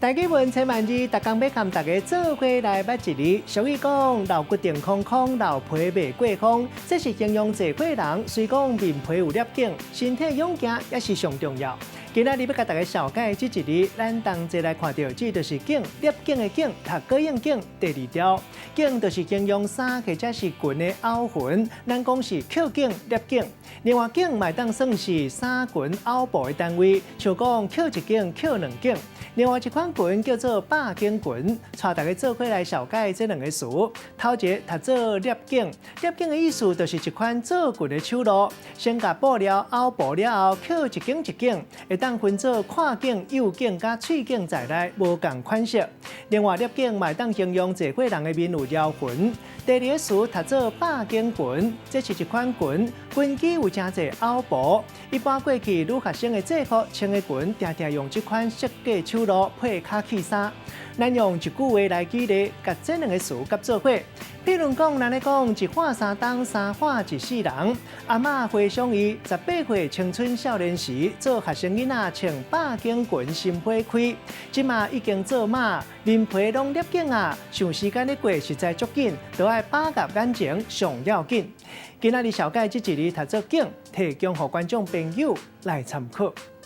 大家问千万字，逐工要和大家做伙来捌一字。俗语讲，老骨定空空，老皮未过风。这是形容坐过人，虽讲面皮有粒景，身体勇健也是上重要。今仔日要甲大家小解这一字，咱同齐来看到，这就是景，粒景的景，读高应景。第二条，景就是形容衫或者是裙的凹痕，咱讲是扣景、粒景。另外，景嘛当算是衫裙凹布的单位，像讲扣一景、扣两景。另外一款裙叫做百景裙，带大家做伙来小解这两个词。头一个读做粒景，粒景的意思就是一款做裙的手路，先甲布料凹布了后，扣一景一景，会当分做看景、幼景甲喙景在内，无共款式。另外，粒景嘛当形容坐过人的面有撩痕。第二个词读做百景裙，这是一款裙，裙基有真侪凹布。一般过去女学生的制服穿的裙，常常用这款设计手路配卡其衫。咱用一句话来举例，甲这两个词夹做伙。譬如讲，咱咧讲一画三冬，三画一世人。阿嬷回想伊18岁青春少年时，做学生囡仔穿百景裙心花开。即马已经做妈，面皮拢粒景啊，想时间咧过实在足紧，都爱把握眼前上要紧。今仔日小解这一字读做景，提供予观众朋友来参考。